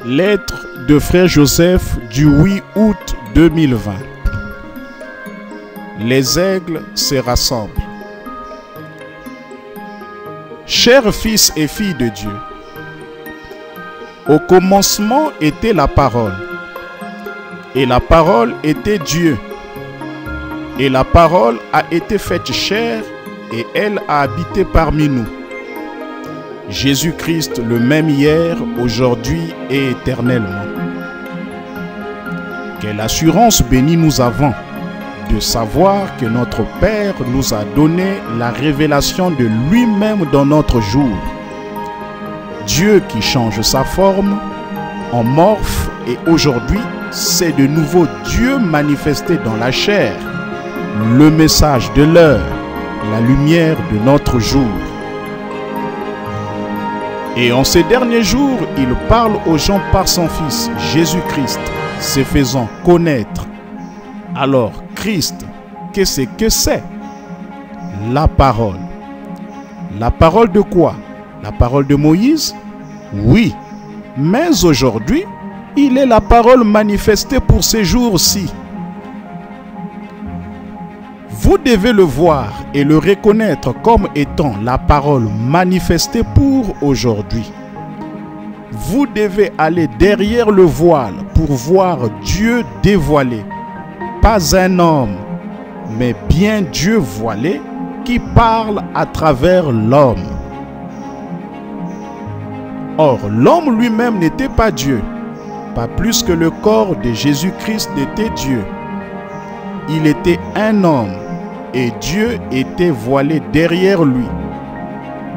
Lettre de frère Joseph du 8 août 2020. Les aigles se rassemblent. Chers fils et filles de Dieu, au commencement était la parole, et la parole était Dieu, et la parole a été faite chair, et elle a habité parmi nous. Jésus-Christ le même hier, aujourd'hui et éternellement. Quelle assurance bénie nous avons de savoir que notre Père nous a donné la révélation de lui-même dans notre jour. Dieu qui change sa forme en morphe et aujourd'hui c'est de nouveau Dieu manifesté dans la chair, le message de l'heure, la lumière de notre jour. Et en ces derniers jours, il parle aux gens par son Fils, Jésus-Christ, se faisant connaître. Alors, Christ, qu'est-ce que c'est? La parole. La parole de quoi? La parole de Moïse? Oui, mais aujourd'hui, il est la parole manifestée pour ces jours-ci. Vous devez le voir et le reconnaître comme étant la parole manifestée pour aujourd'hui. Vous devez aller derrière le voile pour voir Dieu dévoilé. Pas un homme, mais bien Dieu voilé qui parle à travers l'homme. Or, l'homme lui-même n'était pas Dieu, pas plus que le corps de Jésus-Christ n'était Dieu. Il était un homme et Dieu était voilé derrière lui.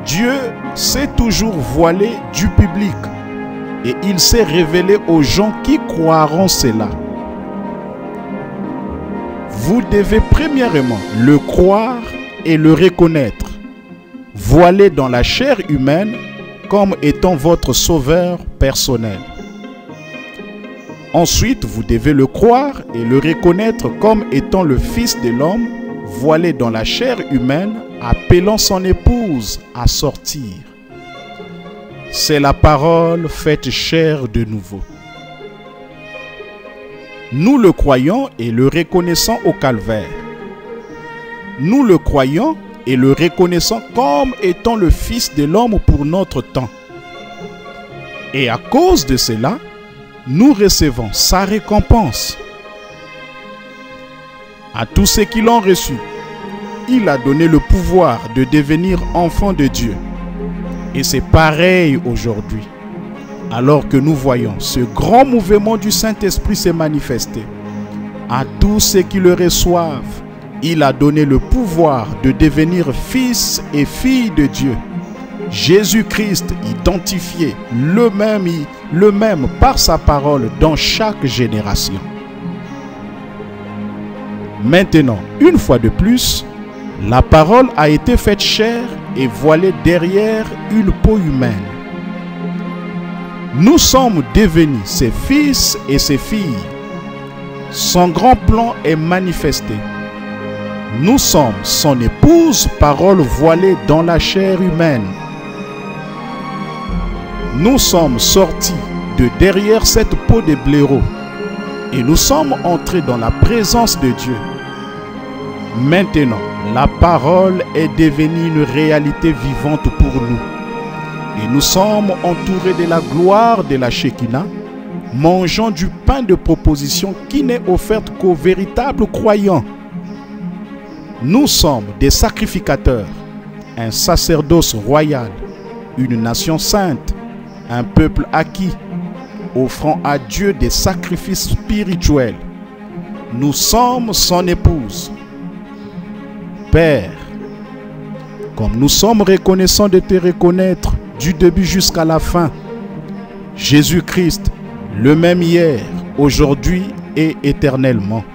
Dieu s'est toujours voilé du public et il s'est révélé aux gens qui croiront cela. Vous devez premièrement le croire et le reconnaître, voilé dans la chair humaine comme étant votre sauveur personnel. Ensuite, vous devez le croire et le reconnaître comme étant le Fils de l'homme, voilé dans la chair humaine, appelant son épouse à sortir. C'est la parole faite chair de nouveau. Nous le croyons et le reconnaissons au calvaire. Nous le croyons et le reconnaissons comme étant le Fils de l'homme pour notre temps. Et à cause de cela, nous recevons sa récompense. À tous ceux qui l'ont reçu, il a donné le pouvoir de devenir enfants de Dieu. Et c'est pareil aujourd'hui. Alors que nous voyons ce grand mouvement du Saint-Esprit se manifester, à tous ceux qui le reçoivent, il a donné le pouvoir de devenir fils et filles de Dieu. Jésus-Christ identifié, le même par sa parole dans chaque génération. Maintenant, une fois de plus, la parole a été faite chair et voilée derrière une peau humaine. Nous sommes devenus ses fils et ses filles. Son grand plan est manifesté. Nous sommes son épouse, parole voilée dans la chair humaine. Nous sommes sortis de derrière cette peau de blaireau et nous sommes entrés dans la présence de Dieu. Maintenant, la parole est devenue une réalité vivante pour nous. Et nous sommes entourés de la gloire de la Shekinah, mangeant du pain de proposition qui n'est offerte qu'aux véritables croyants. Nous sommes des sacrificateurs, un sacerdoce royal, une nation sainte, un peuple acquis, offrant à Dieu des sacrifices spirituels. Nous sommes son épouse. Père, comme nous sommes reconnaissants de te reconnaître du début jusqu'à la fin, Jésus-Christ, le même hier, aujourd'hui et éternellement.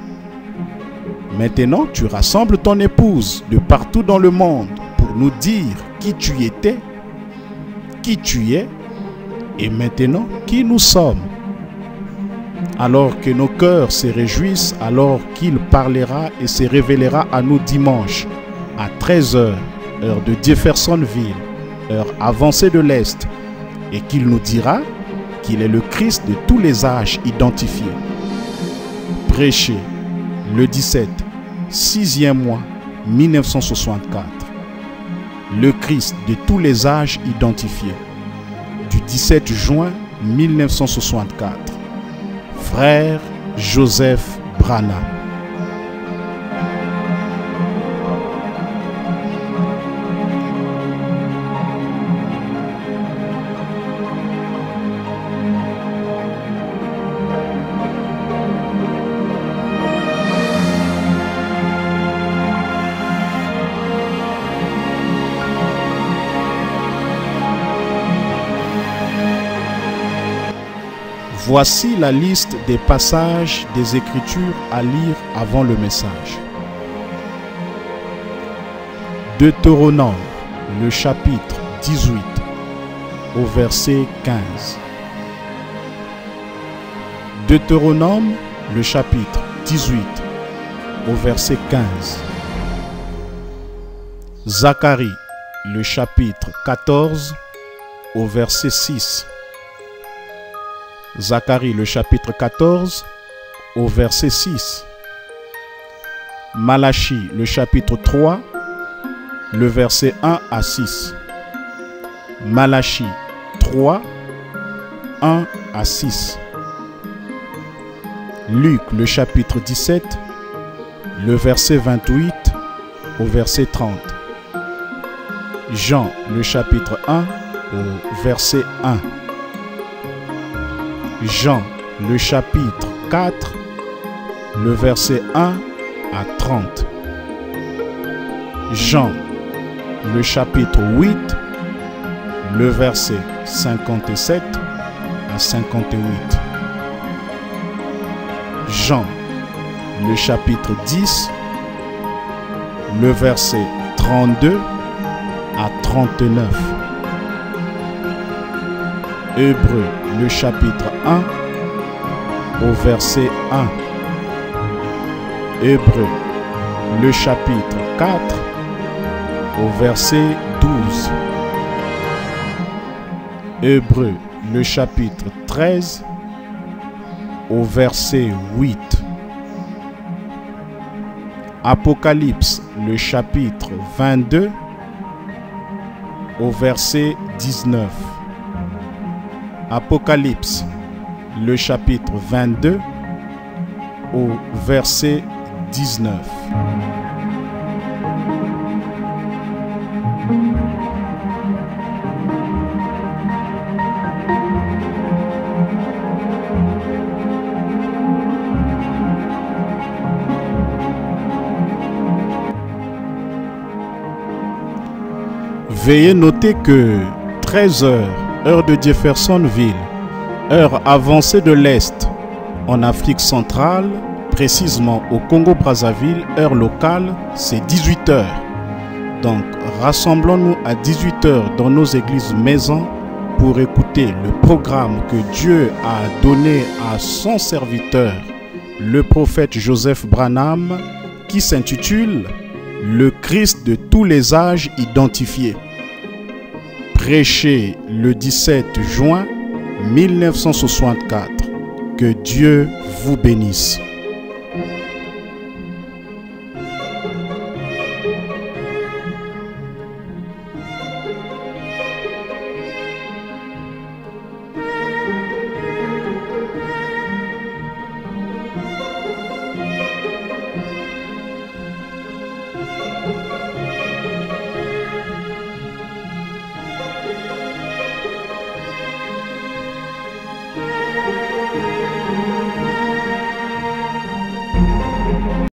Maintenant, tu rassembles ton épouse de partout dans le monde pour nous dire qui tu étais, qui tu es et maintenant qui nous sommes. Alors que nos cœurs se réjouissent, alors qu'il parlera et se révélera à nous dimanche à 13 h, heure de Jeffersonville, heure avancée de l'Est, et qu'il nous dira qu'il est le Christ de tous les âges identifié. Prêché le 17, 6e mois 1964. Le Christ de tous les âges identifié. Du 17 juin 1964. Frère Joseph Branham. Voici la liste des passages des Écritures à lire avant le message. Deutéronome, le chapitre 18, au verset 15. Deutéronome, le chapitre 18, au verset 15. Zacharie, le chapitre 14, au verset 6. Zacharie, le chapitre 14, au verset 6. Malachie, le chapitre 3, le verset 1 à 6. Malachie 3, 1 à 6. Luc, le chapitre 17, le verset 28 au verset 30. Jean, le chapitre 1, au verset 1. Jean, le chapitre 4, le verset 1 à 30. Jean, le chapitre 8, le verset 57 à 58. Jean, le chapitre 10, le verset 32 à 39. Hébreux, le chapitre 1, au verset 1. Hébreux, le chapitre 4, au verset 12. Hébreux, le chapitre 13, au verset 8. Apocalypse, le chapitre 22, au verset 19. Apocalypse, le chapitre 22, au verset 19. Veuillez noter que 13 heures, heure de Jeffersonville, heure avancée de l'Est, en Afrique centrale, précisément au Congo-Brazzaville, heure locale, c'est 18 heures. Donc, rassemblons-nous à 18 heures dans nos églises maisons pour écouter le programme que Dieu a donné à son serviteur, le prophète Joseph Branham, qui s'intitule « Le Christ de tous les âges identifié ». Prêché le 17 juin 1964. Que Dieu vous bénisse.